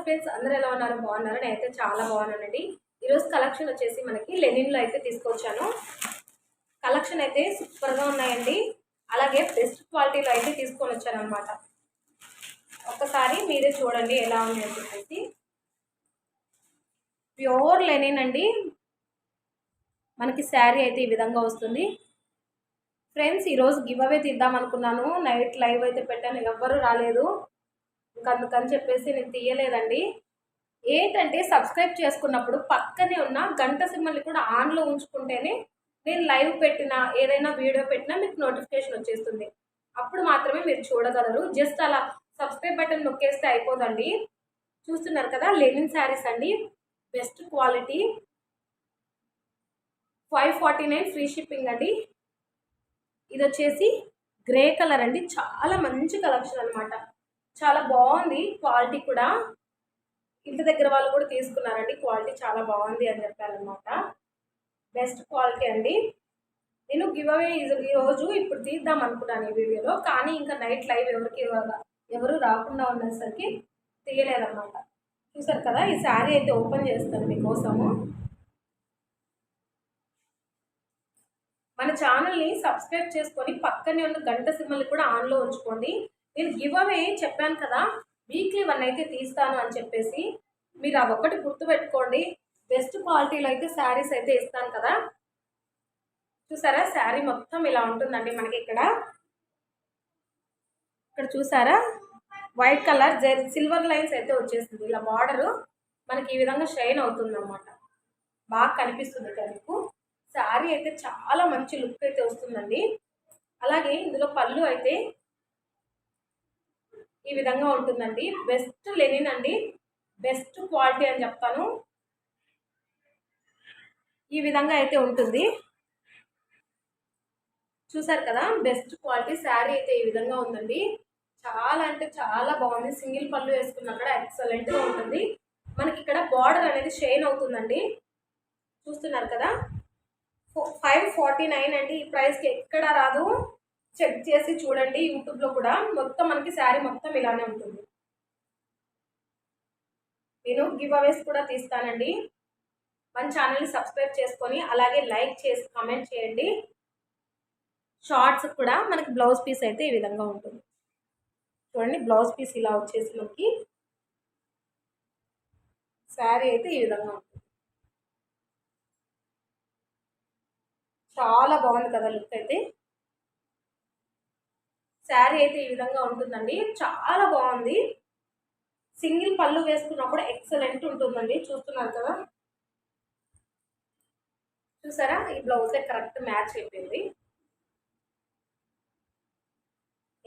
Friends, అందరూ ఎలా ఉన్నారు? బాగున్నారా? నేనైతే చాలా బాగున్నానండి. ఈరోజు కలెక్షన్ వచ్చేసి మనకి లెనిన్లో అయితే తీసుకొచ్చాను. కలెక్షన్ అయితే సూపర్గా ఉన్నాయండి. అలాగే బెస్ట్ క్వాలిటీలో అయితే తీసుకొని వచ్చాను అనమాట. ఒక్కసారి మీరే చూడండి ఎలా ఉంది అని చెప్పేసి. ప్యూర్ లెనిన్ అండి. మనకి శారీ అయితే ఈ విధంగా వస్తుంది. ఫ్రెండ్స్, ఈరోజు గివ్ అవే తీద్దాం అనుకున్నాను. నైట్ లైవ్ అయితే పెట్టాను, ఎవ్వరూ రాలేదు. ఇంకా అందుకని చెప్పేసి నేను తీయలేదండి. ఏంటంటే సబ్స్క్రైబ్ చేసుకున్నప్పుడు పక్కనే ఉన్న గంట సింబల్ని కూడా ఆన్లో ఉంచుకుంటేనే నేను లైవ్ పెట్టినా ఏదైనా వీడియో పెట్టినా మీకు నోటిఫికేషన్ వచ్చేస్తుంది. అప్పుడు మాత్రమే మీరు చూడగలరు. జస్ట్ అలా సబ్స్క్రైబ్ బటన్ నొక్కేస్తే అయిపోదండి. చూస్తున్నారు కదా, లెనిన్ శారీస్ అండి, బెస్ట్ క్వాలిటీ, 549 ఫ్రీ షిప్పింగ్ అండి. ఇది వచ్చేసి గ్రే కలర్ అండి, చాలా మంచి కలెక్షన్ అనమాట. చాలా బాగుంది క్వాలిటీ కూడా. ఇంటి దగ్గర వాళ్ళు కూడా తీసుకున్నారండి, క్వాలిటీ చాలా బాగుంది అని చెప్పారనమాట. బెస్ట్ క్వాలిటీ అండి. నేను గివ్ అవే ఈరోజు ఇప్పుడు తీద్దాం అనుకున్నాను ఈ వీడియోలో, కానీ ఇంకా నైట్ లైవ్ ఎవరు రాకుండా ఉండేసరికి తీయలేదన్నమాట. చూసారు కదా, ఈ శారీ అయితే ఓపెన్ చేస్తాను మీకోసము. మన ఛానల్ని సబ్స్క్రైబ్ చేసుకొని పక్కనే ఉన్న గంట సింబల్ని కూడా ఆన్లో ఉంచుకోండి. నేను గివ్ అవే చెప్పాను కదా, వీక్లీ 1 అయితే తీస్తాను అని చెప్పేసి, మీరు అదొకటి గుర్తుపెట్టుకోండి. బెస్ట్ క్వాలిటీలో అయితే శారీస్ అయితే ఇస్తాను కదా. చూసారా, శారీ మొత్తం ఇలా ఉంటుందండి. మనకి ఇక్కడ చూసారా, వైట్ కలర్ సిల్వర్ లైన్స్ అయితే వచ్చేసింది. ఇలా బార్డర్ మనకి ఈ విధంగా షైన్ అవుతుంది అన్నమాట. బాగా కనిపిస్తుంది మీకు. శారీ అయితే చాలా మంచి లుక్ అయితే వస్తుందండి. అలాగే ఇందులో పళ్ళు అయితే ఈ విధంగా ఉంటుందండి. బెస్ట్ లెనిన్ అండి, బెస్ట్ క్వాలిటీ అని చెప్తాను. ఈ విధంగా అయితే ఉంటుంది. చూసారు కదా, బెస్ట్ క్వాలిటీ శారీ అయితే ఈ విధంగా ఉందండి. చాలా అంటే చాలా బాగుంది. సింగిల్ పళ్ళు వేసుకున్నా కూడా ఎక్సలెంట్గా ఉంటుంది. మనకి ఇక్కడ బార్డర్ అనేది షైన్ అవుతుందండి. చూస్తున్నారు కదా, 549 అండి. ఈ ప్రైస్కి ఎక్కడ రాదు. చెక్ చేసి చూడండి యూట్యూబ్లో కూడా. మొత్తం మనకి శారీ మొత్తం ఇలానే ఉంటుంది. నేను గివ్ అవేస్ కూడా తీస్తానండి. మన ఛానల్ని సబ్స్క్రైబ్ చేసుకొని అలాగే లైక్ చేసి కామెంట్ చేయండి. షార్ట్స్ కూడా మనకి బ్లౌజ్ పీస్ అయితే ఈ విధంగా ఉంటుంది. చూడండి, బ్లౌజ్ పీస్ ఇలా వచ్చేసి మనకి శారీ అయితే ఈ విధంగా ఉంటుంది. చాలా బాగుంది కదా లుక్ అయితే. శారీ అయితే ఈ విధంగా ఉంటుందండి, చాలా బాగుంది. సింగిల్ పళ్ళు వేసుకున్నప్పుడు ఎక్సలెంట్ ఉంటుందండి. చూస్తున్నారు కదా, చూసారా, ఈ బ్లౌజే కరెక్ట్ మ్యాచ్ అయిపోయింది.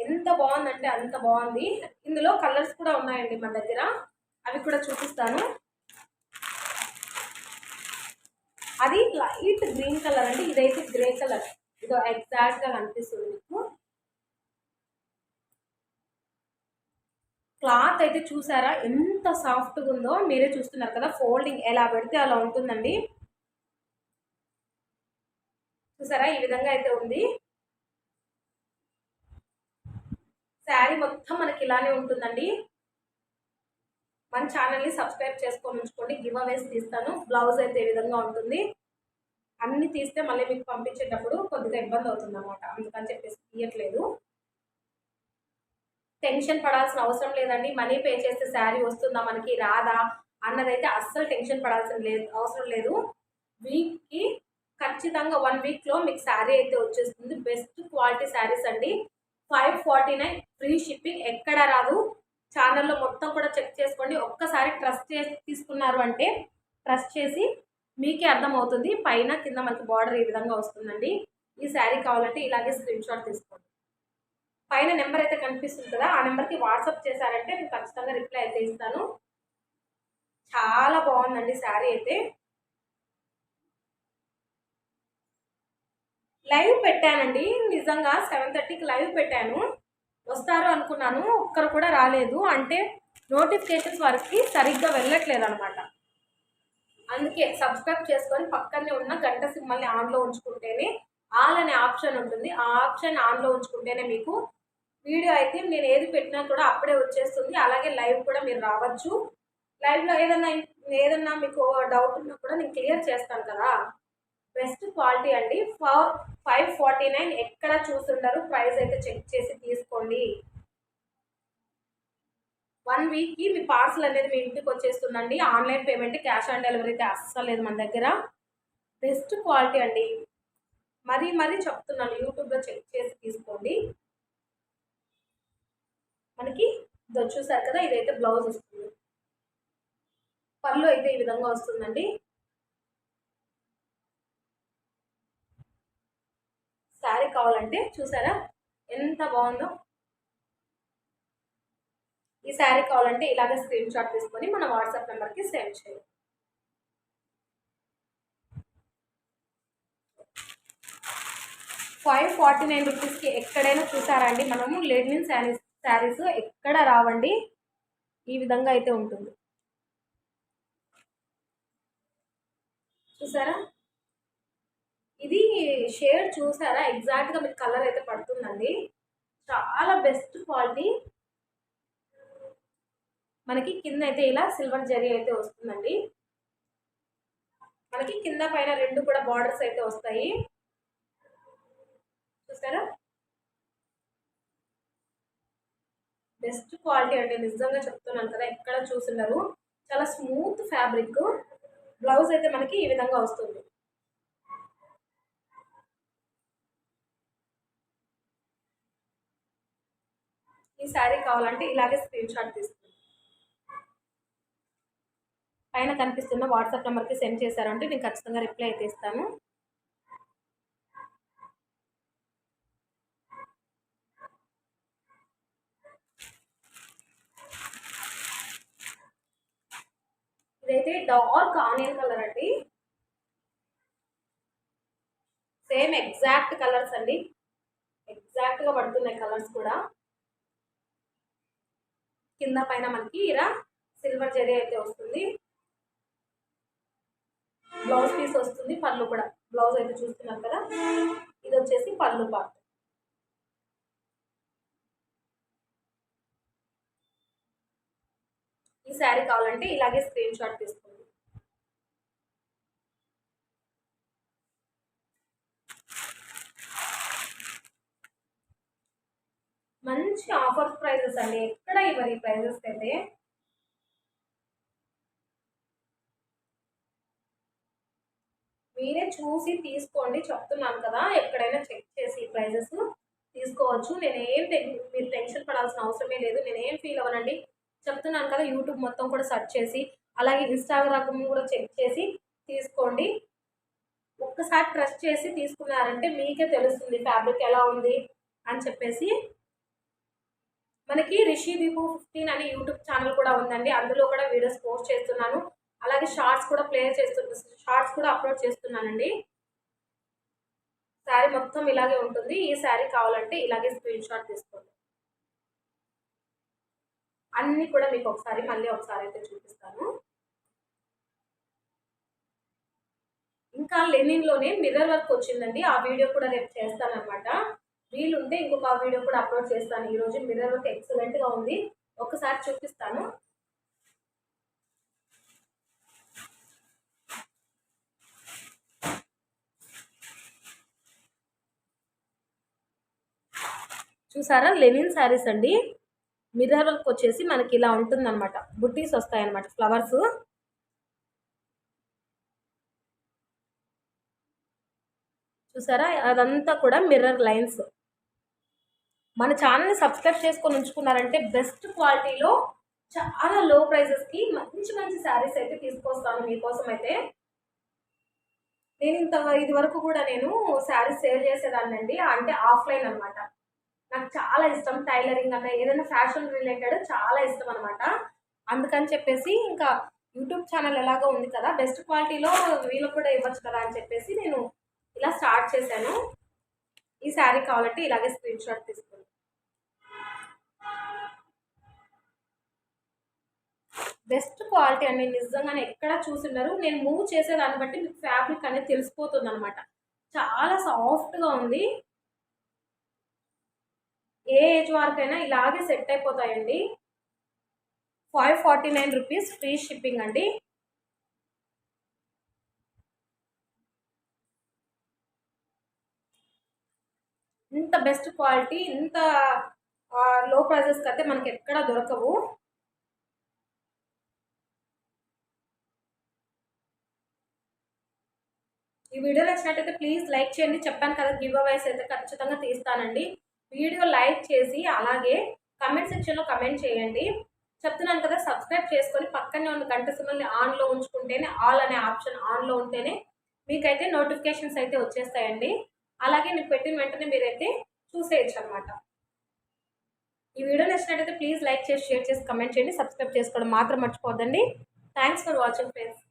ఎంత బాగుందంటే అంత బాగుంది. ఇందులో కలర్స్ కూడా ఉన్నాయండి మన దగ్గర, అవి కూడా చూపిస్తాను. అది లైట్ గ్రీన్ కలర్ అండి, ఇదైతే గ్రే కలర్. ఇదో ఎగ్జాక్ట్గా కనిపిస్తుంది మీకు. క్లాత్ అయితే చూసారా ఎంత సాఫ్ట్గా ఉందో, మీరే చూస్తున్నారు కదా. ఫోల్డింగ్ ఎలా పెడితే అలా ఉంటుందండి. చూసారా, ఈ విధంగా అయితే ఉంది. శారీ మొత్తం మనకి ఇలానే ఉంటుందండి. మన ఛానల్ని సబ్స్క్రైబ్ చేసుకొని ఉంచుకోండి. గివ్ అవేస్ తీస్తాను. బ్లౌజ్ అయితే ఈ విధంగా ఉంటుంది. అన్ని తీస్తే మళ్ళీ మీకు పంపించేటప్పుడు కొద్దిగా ఇబ్బంది అవుతుంది అన్నమాట. అందుకని చెప్పేసి తీయట్లేదు. టెన్షన్ పడాల్సిన అవసరం లేదండి. మనీ పే చేస్తే శారీ వస్తుందా మనకి రాదా అన్నదైతే అస్సలు టెన్షన్ పడాల్సిన అవసరం లేదు. వీక్కి ఖచ్చితంగా 1 వీక్లో మీకు శారీ అయితే వచ్చేస్తుంది. బెస్ట్ క్వాలిటీ శారీస్ అండి. 549 ఫ్రీ షిప్పింగ్, ఎక్కడ రాదు. ఛానల్లో మొత్తం కూడా చెక్ చేసుకోండి. ఒక్కసారి ట్రస్ట్ చేసి తీసుకున్నారు అంటే, ట్రస్ట్ చేసి మీకే అర్థమవుతుంది. పైన కింద మనకి బార్డర్ ఈ విధంగా వస్తుందండి. ఈ శారీ కావాలంటే ఇలాగే స్క్రీన్ షాట్ తీసుకోండి. పైన నెంబర్ అయితే కనిపిస్తుంది కదా, ఆ నెంబర్కి వాట్సాప్ చేశారంటే నేను ఖచ్చితంగా రిప్లై అయితే ఇస్తాను. చాలా బాగుందండి శారీ అయితే. లైవ్ పెట్టానండి, నిజంగా 7:30కి లైవ్ పెట్టాను. వస్తారు అనుకున్నాను, ఒక్కరు కూడా రాలేదు. అంటే నోటిఫికేషన్స్ వారికి సరిగ్గా వెళ్ళట్లేదు అనమాట. అందుకే సబ్స్క్రైబ్ చేసుకొని పక్కనే ఉన్న గంట సింబల్ని ఆన్లో ఉంచుకుంటేనే, ఆల్ అనే ఆప్షన్ ఉంటుంది. ఆ ఆప్షన్ ఆన్లో ఉంచుకుంటేనే మీకు వీడియో అయితే నేను ఏది పెట్టినా కూడా అప్పుడే వచ్చేస్తుంది. అలాగే లైవ్ కూడా మీరు రావచ్చు. లైవ్లో ఏదన్నా మీకు డౌట్ ఉన్నా కూడా నేను క్లియర్ చేస్తాను కదా. బెస్ట్ క్వాలిటీ అండి. 549 ఎక్కడ చూసుండరు. ప్రైస్ అయితే చెక్ చేసి తీసుకోండి. 1 వీక్కి మీ పార్సల్ అనేది మీ ఇంటికి వచ్చేస్తుందండి. Online payment, cash on delivery అయితే అస్సలు లేదు మన దగ్గర. బెస్ట్ క్వాలిటీ అండి. మరీ చెప్తున్నాను, యూట్యూబ్లో చెక్ చేసి తీసుకోండి. మనకి ఇది చూసారు కదా, ఇదైతే బ్లౌజ్ వస్తుంది. పళ్ళు అయితే ఈ విధంగా వస్తుందండి. శారీ కావాలంటే చూసారా ఎంత బాగుందో. ఈ శారీ కావాలంటే ఇలాగే స్క్రీన్ షాట్ తీసుకొని మన వాట్సాప్ నెంబర్కి సెండ్ చేయండి. 549 రూపీస్కి ఎక్కడైనా చూసారండి మనము లెనిన్ శారీస్ ఎక్కడ రావండి. ఈ విధంగా అయితే ఉంటుంది చూసారా. ఇది షేడ్ చూసారా, ఎగ్జాక్ట్గా మీకు కలర్ అయితే పడుతుందండి. చాలా బెస్ట్ క్వాలిటీ. మనకి కింద అయితే ఇలా సిల్వర్ జరీ అయితే వస్తుందండి. మనకి కింద పైన రెండు కూడా బార్డర్స్ అయితే వస్తాయి చూసారా. బెస్ట్ క్వాలిటీ అండి, నిజంగా చెప్తున్నాను కదా, ఎక్కడ చూస్తున్నారు. చాలా స్మూత్ ఫ్యాబ్రిక్. బ్లౌజ్ అయితే మనకి ఈ విధంగా వస్తుంది. ఈ శారీ కావాలంటే ఇలాగే స్క్రీన్ షాట్ తీసుకోండి. పైన కనిపిస్తున్న వాట్సాప్ నెంబర్కి సెండ్ చేశారంటే నేను ఖచ్చితంగా రిప్లై అయితే ఇస్తాను. ఇదైతే డార్క్ ఆనియన్ కలర్ అండి. సేమ్ ఎగ్జాక్ట్ కలర్స్ అండి, ఎగ్జాక్ట్గా పడుతున్నాయి కలర్స్ కూడా. కింద పైన మనకి ఇలా సిల్వర్ జరీ అయితే వస్తుంది. బ్లౌజ్ పీస్ వస్తుంది, పళ్ళు కూడా. బ్లౌజ్ అయితే చూస్తున్నారు కదా, ఇది వచ్చేసి పళ్ళు పార్ట్. ఈ శారీ కావాలంటే ఇలాగే స్క్రీన్ షాట్ తీసుకోండి. మంచి ఆఫర్ ప్రైజెస్ అండి, ఎక్కడ ఇవ్వరు ఈ ప్రైజెస్ అయితే. మీరే చూసి తీసుకోండి, చెప్తున్నాను కదా, ఎక్కడైనా చెక్ చేసి ప్రైజెస్ తీసుకోవచ్చు. మీరు టెన్షన్ పడాల్సిన అవసరమే లేదు. నేనేం ఫీల్ అవ్వనండి, చెప్తున్నాను కదా. యూట్యూబ్ మొత్తం కూడా సెర్చ్ చేసి, అలాగే ఇన్స్టాగ్రామ్ కూడా చెక్ చేసి తీసుకోండి. ఒక్కసారి ట్రస్ట్ చేసి తీసుకున్నారంటే మీకే తెలుస్తుంది ఫ్యాబ్రిక్ ఎలా ఉంది అని చెప్పేసి. మనకి రిషి దీపు 15 అని యూట్యూబ్ ఛానల్ కూడా ఉందండి. అందులో కూడా వీడియోస్ పోస్ట్ చేస్తున్నాను. అలాగే షార్ట్స్ కూడా షార్ట్స్ కూడా అప్లోడ్ చేస్తున్నానండి. శారీ మొత్తం ఇలాగే ఉంటుంది. ఈ శారీ కావాలంటే ఇలాగే స్క్రీన్ షాట్ తీసుకోండి. అన్నీ కూడా మీకు మళ్ళీ ఒకసారి అయితే చూపిస్తాను. ఇంకా లెనిన్లోనే మిర్రర్ వర్క్ వచ్చిందండి. ఆ వీడియో కూడా రేపు చేస్తానన్నమాట. వీలుంటే ఇంకొక వీడియో కూడా అప్లోడ్ చేస్తాను. ఈరోజు మిర్రర్ వర్క్ ఎక్సలెంట్గా ఉంది, ఒకసారి చూపిస్తాను. చూసారా, లెనిన్ శారీస్ అండి. మిర్రర్ వర్క్ వచ్చేసి మనకి ఇలా ఉంటుందన్నమాట. బుట్టీస్ వస్తాయన్నమాట, ఫ్లవర్స్. చూసారా, అదంతా కూడా మిర్రర్ లైన్స్. మన ఛానల్ని సబ్స్క్రైబ్ చేసుకొని ఉంచుకున్నారంటే బెస్ట్ క్వాలిటీలో చాలా లో ప్రైజెస్కి మంచి మంచి శారీస్ అయితే తీసుకొస్తాను మీకోసం అయితే. నేను ఇది వరకు కూడా నేను శారీస్ సేల్ చేసేదాన్నండి, అంటే ఆఫ్లైన్ అనమాట. నాకు చాలా ఇష్టం టైలరింగ్ అన్న, ఏదైనా ఫ్యాషన్ రిలేటెడ్ చాలా ఇష్టం అనమాట. అందుకని చెప్పేసి ఇంకా యూట్యూబ్ ఛానల్ ఎలాగో ఉంది కదా, బెస్ట్ క్వాలిటీలో వీళ్ళకి కూడా ఇవ్వచ్చు కదా అని చెప్పేసి నేను ఇలా స్టార్ట్ చేశాను. ఈ శారీ కావాలంటే ఇలాగే స్క్రీన్ షాట్ తీసుకోండి. బెస్ట్ క్వాలిటీ అండి, నిజంగానే ఎక్కడ చూసినారు. నేను మూవ్ చేసేదాన్ని బట్టి మీకు ఫ్యాబ్రిక్ అనేది తెలిసిపోతుంది అనమాట. చాలా సాఫ్ట్గా ఉంది. ఏ ఏజ్ వరకైనా ఇలాగే సెట్ అయిపోతాయండి. 549 రూపీస్ ఫ్రీ షిప్పింగ్ అండి. ఇంత బెస్ట్ క్వాలిటీ, ఇంత లో ప్రైజెస్కి అయితే మనకి ఎక్కడ దొరకవు. ఈ వీడియో నచ్చినట్టయితే ప్లీజ్ లైక్ చేయండి. చెప్పాను కదా గివ్ అవేస్ అయితే ఖచ్చితంగా తీస్తానండి. వీడియో లైక్ చేసి అలాగే కమెంట్ సెక్షన్లో కమెంట్ చేయండి. చెప్తున్నాను కదా, సబ్స్క్రైబ్ చేసుకొని పక్కనే ఉన్న గంట సింబల్ని ఆన్లో ఉంచుకుంటేనే, ఆల్ అనే ఆప్షన్ ఆన్లో ఉంటేనే మీకైతే నోటిఫికేషన్స్ అయితే వచ్చేస్తాయండి. అలాగే నేను పెట్టిన వెంటనే మీరైతే చూసేయచ్చు అనమాట. ఈ వీడియో నచ్చినట్టయితే ప్లీజ్ లైక్ చేసి, షేర్ చేసి, కమెంట్ చేయండి. సబ్స్క్రైబ్ చేసుకోవడం మాత్రం మర్చిపోద్దండి. Thanks for watching friends.